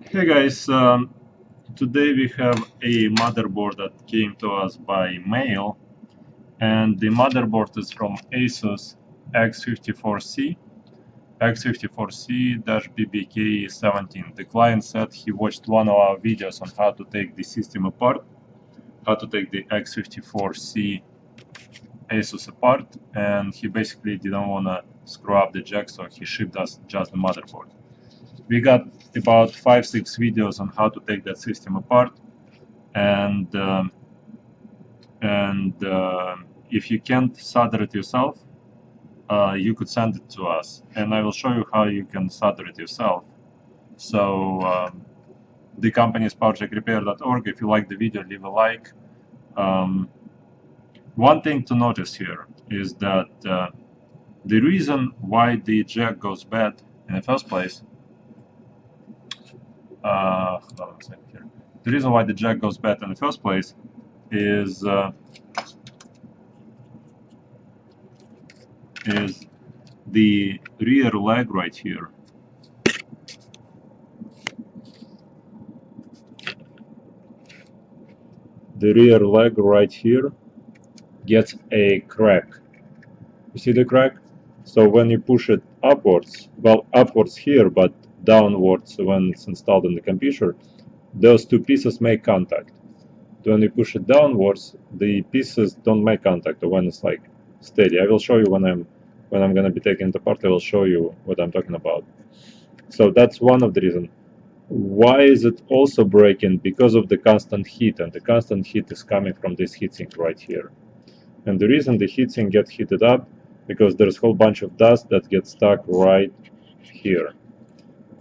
Hey guys, today we have a motherboard that came to us by mail, and the motherboard is from Asus X54C, x54C-bbk17. The client said he watched one of our videos on how to take the system apart, how to take the X54C Asus apart, and he basically didn't want to screw up the jack, so he shipped us just the motherboard. We got about 5-6 videos on how to take that system apart, and if you can't solder it yourself, you could send it to us, and I will show you how you can solder it yourself. So the company is powerjackrepair.org. If you like the video, leave a like. One thing to notice here is that the reason why the jack goes bad in the first place, hold on a second here. The reason why the jack goes bad in the first place is the rear leg right here. The rear leg right here gets a crack. You see the crack? So when you push it upwards, well, upwards here, but downwards when it's installed in the computer, those two pieces make contact. When you push it downwards, the pieces don't make contact when it's like steady. I will show you when I'm going to be taking it apart. I will show you what I'm talking about. So that's one of the reasons. Why is it also breaking? Because of the constant heat, and the constant heat is coming from this heatsink right here. And the reason the heatsink gets heated up, because there's a whole bunch of dust that gets stuck right here.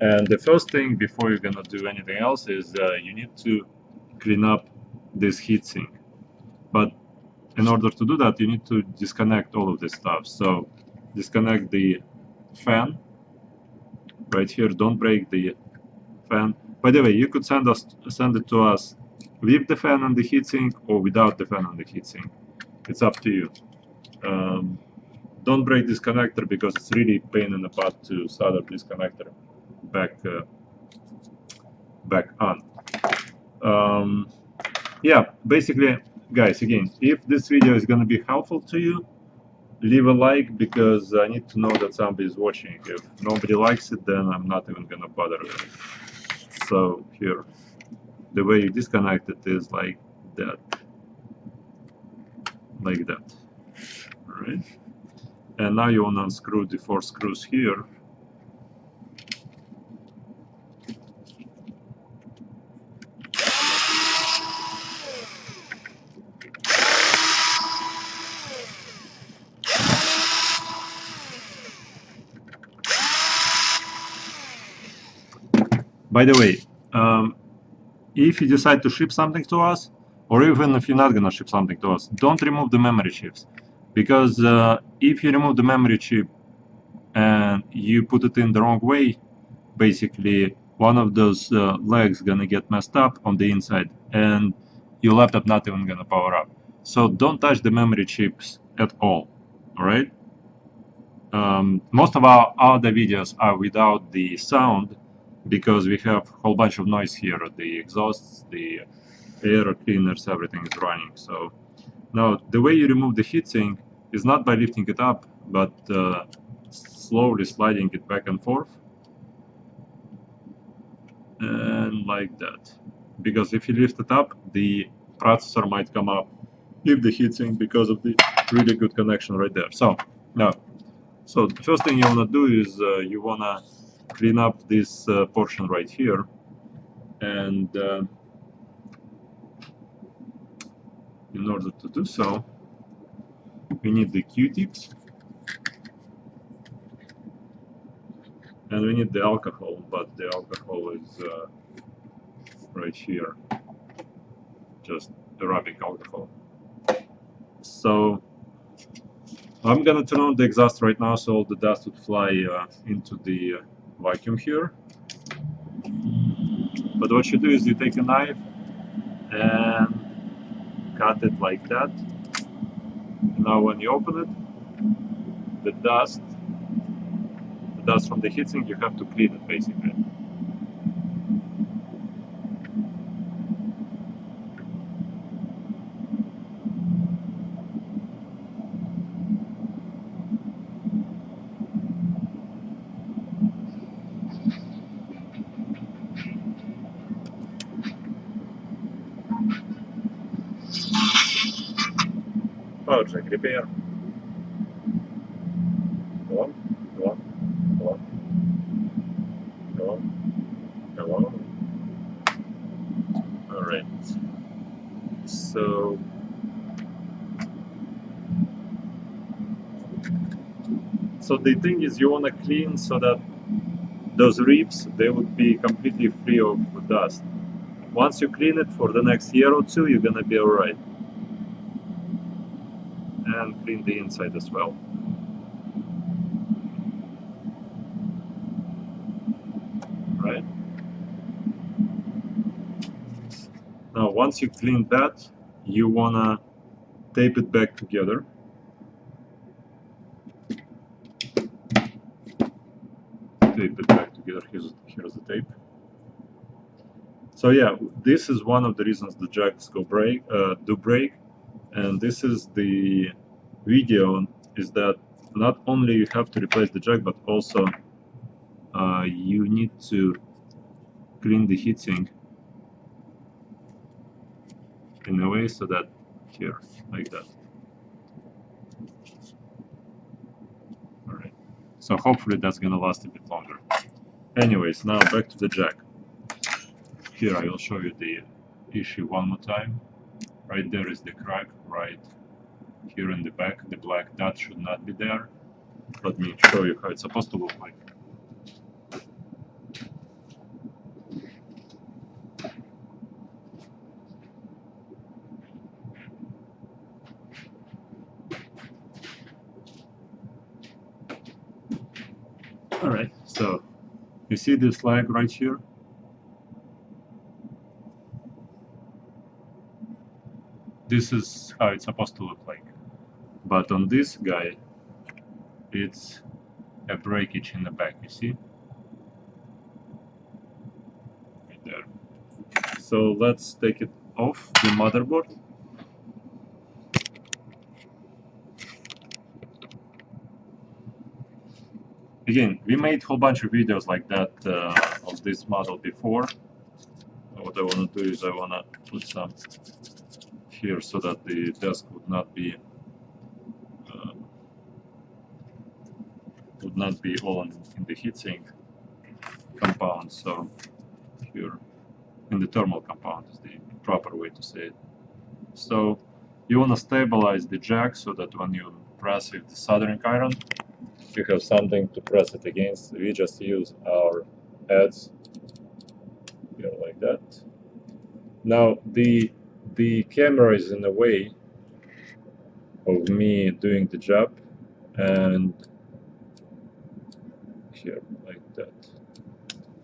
And the first thing before you're gonna do anything else is you need to clean up this heatsink. But in order to do that, you need to disconnect all of this stuff. So disconnect the fan right here. Don't break the fan. By the way, you could send it to us with the fan on the heatsink or without the fan on the heatsink. It's up to you. Don't break this connector because it's really a pain in the butt to solder this connector back on. Yeah, basically, guys, again, if this video is going to be helpful to you, leave a like, because I need to know that somebody is watching. If nobody likes it, then I'm not even going to bother with it. So here, the way you disconnect it is like that. Like that. Alright. And now you want to unscrew the 4 screws here. By the way, if you decide to ship something to us, or even if you're not going to ship something to us, don't remove the memory chips. Because if you remove the memory chip and you put it in the wrong way, basically one of those legs gonna get messed up on the inside, and your laptop not even gonna power up. So don't touch the memory chips at all. Alright? Most of our other videos are without the sound, because we have a whole bunch of noise here. The exhausts, the air cleaners, everything is running. So now the way you remove the heatsink is not by lifting it up, but slowly sliding it back and forth, and like that. Because if you lift it up, the processor might come up with the heatsink because of the really good connection right there. So now, so the first thing you want to do is you want to clean up this portion right here, and in order to do so, we need the Q-tips, and we need the alcohol, but the alcohol is right here, just Arabic alcohol. So I'm gonna turn on the exhaust right now, so all the dust would fly into the vacuum here. But what you do is you take a knife and cut it like that. Now when you open it, the dust from the heatsink, you have to clean it basically. Power jack repair. Go on, go on, go on, go on, go on. Alright. So the thing is, you wanna clean so that those ribs, they would be completely free of dust. Once you clean it for the next year or two, you're gonna be alright. And clean the inside as well. Right? Now, once you clean that, you wanna tape it back together. Tape it back together. Here's the tape. So yeah, this is one of the reasons the jacks do break, and this is the video, is that not only you have to replace the jack, but also you need to clean the heatsink in a way so that here, like that. Alright, so hopefully that's gonna last a bit longer. Anyways, now back to the jack. Here I will show you the issue one more time. Right there is the crack, right here in the back, the black dot should not be there. Let me show you how it's supposed to look like. Alright, so you see this flag right here? This is how it's supposed to look like. But on this guy, it's a breakage in the back, you see? Right there. So let's take it off the motherboard. Again, we made a whole bunch of videos like that of this model before. What I want to do is I want to put some here so that the desk would not be all in the heatsink compound. So here in the thermal compound is the proper way to say it. So you want to stabilize the jack so that when you press with the soldering iron, you have something to press it against. We just use our heads here like that. Now the camera is in the way of me doing the job, and here like that.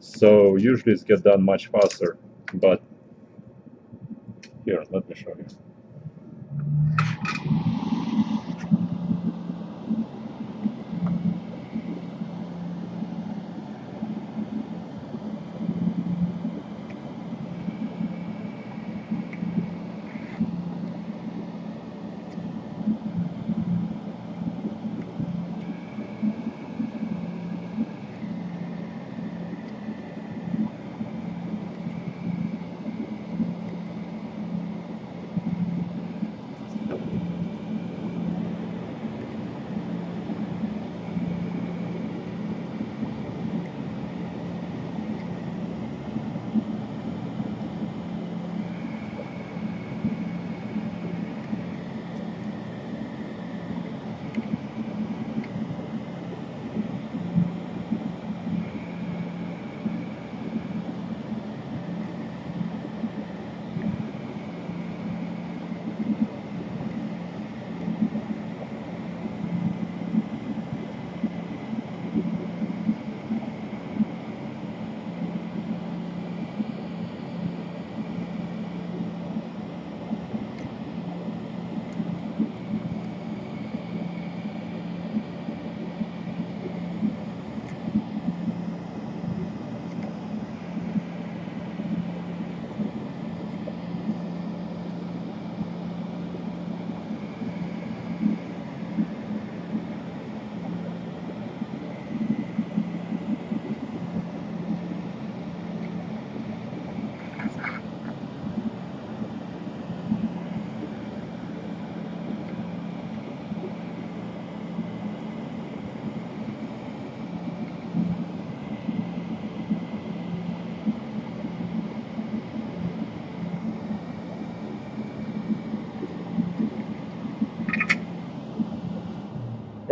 So usually it's get done much faster, but here, let me show you.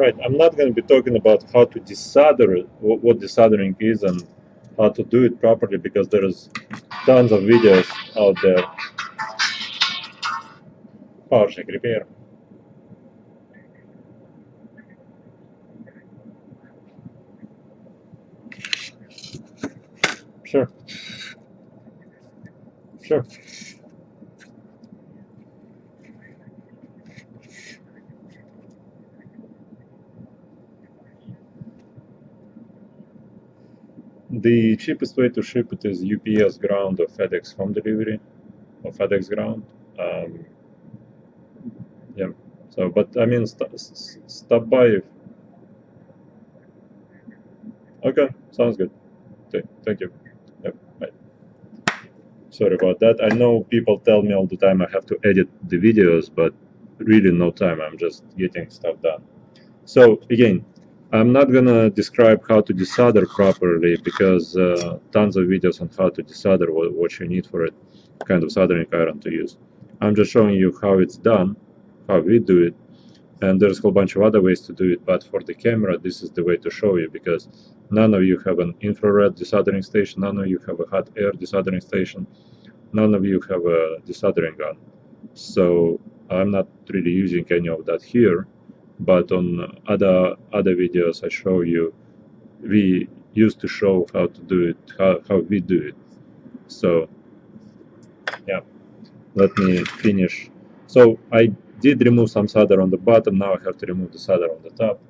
Right, I'm not going to be talking about how to desolder it, what desoldering is and how to do it properly, because there's tons of videos out there. Pausing repair. Sure, sure. The cheapest way to ship it is UPS ground or FedEx home delivery or FedEx ground. Um, yeah. So, but I mean, stop by. Okay, sounds good. Thank you. Yep, bye. Sorry about that. I know people tell me all the time I have to edit the videos, but really no time. I'm just getting stuff done. So again, I'm not gonna describe how to desolder properly, because tons of videos on how to desolder, what you need for it, kind of soldering iron to use. I'm just showing you how it's done, how we do it, and there's a whole bunch of other ways to do it, but for the camera, this is the way to show you, because none of you have an infrared desoldering station, none of you have a hot air desoldering station, none of you have a desoldering gun. So I'm not really using any of that here, but on other videos I show you, we used to show how to do it, how we do it. So yeah, let me finish. So I did remove some solder on the bottom, now I have to remove the solder on the top.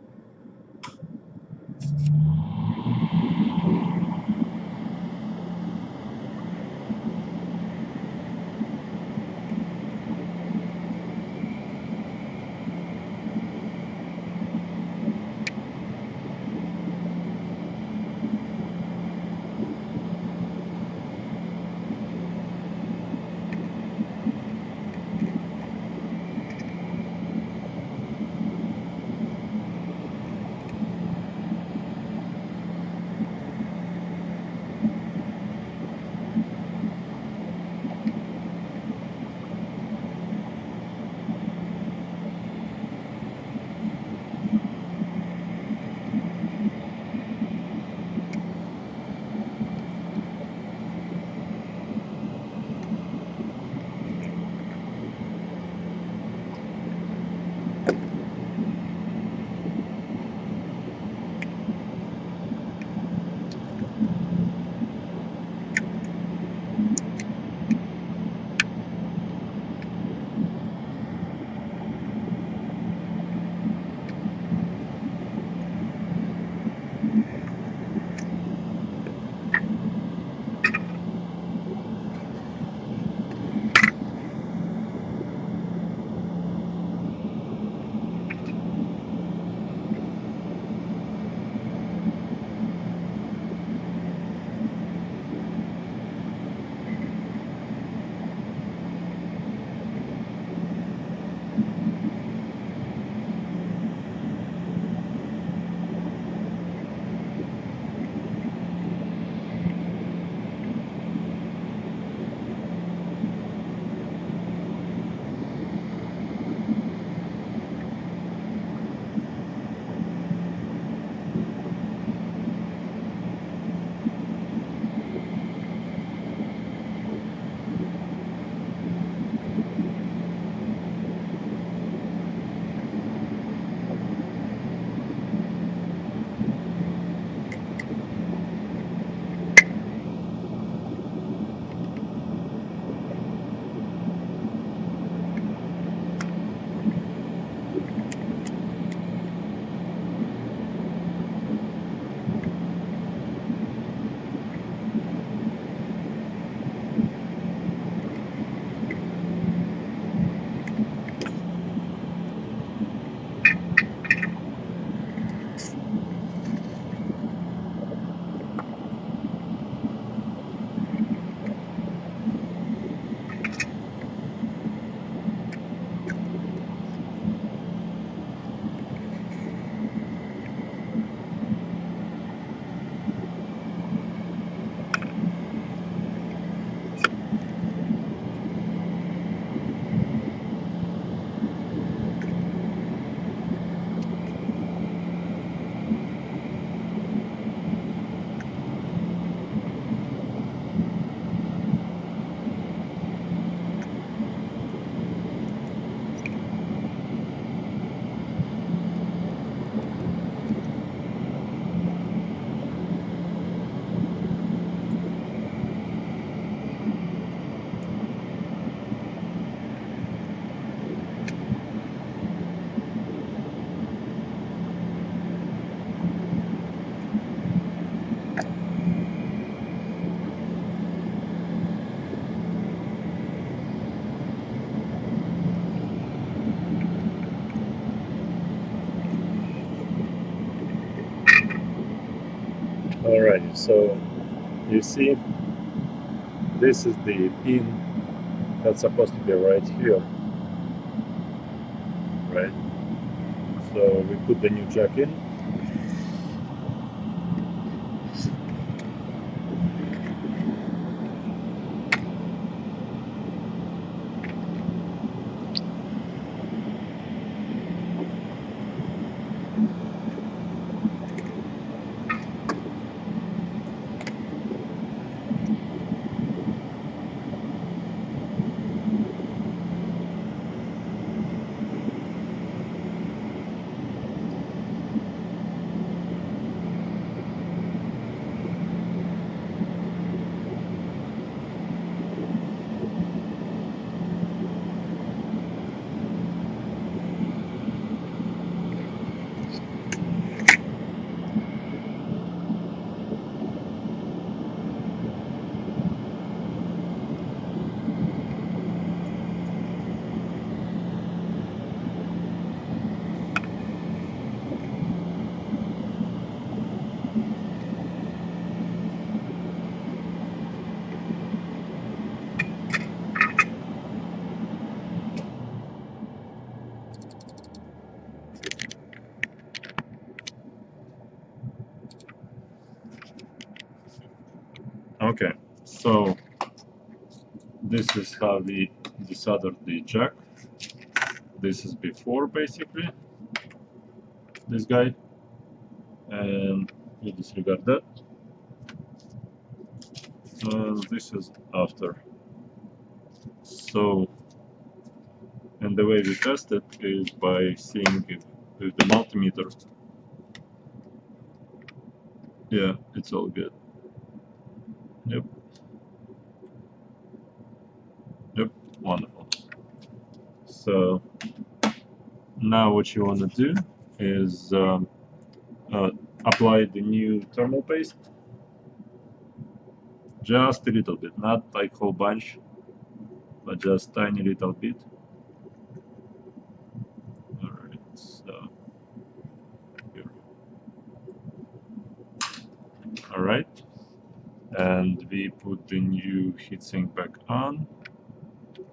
So you see, this is the pin that's supposed to be right here, right? So we put the new jack in. Okay, so this is how we desoldered the jack. This is before, basically, this guy, and we disregard that. This is after. So, and the way we test it is by seeing if the multimeter, yeah, it's all good. Yep. Yep, wonderful. So now what you want to do is apply the new thermal paste, just a little bit, not like whole bunch, but just tiny little bit. Alright, so here. Alright, and we put the new heatsink back on.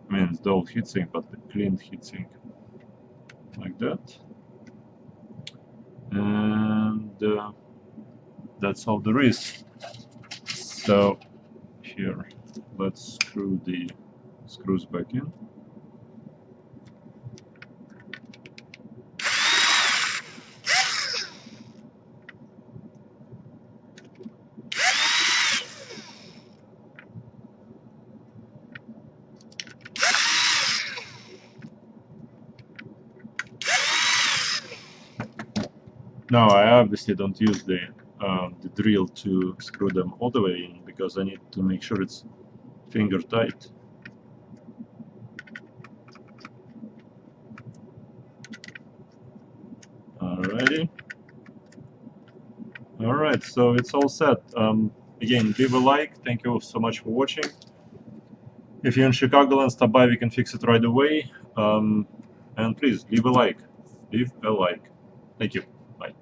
I mean, it's the old heatsink, but the cleaned heatsink, like that. And that's all there is. So here, let's screw the screws back in. Now I obviously don't use the drill to screw them all the way in, because I need to make sure it's finger tight. Alrighty. Alright, so it's all set. Again, leave a like. Thank you so much for watching. If you're in Chicagoland, stop by, we can fix it right away. And please leave a like. Leave a like. Thank you. Bye.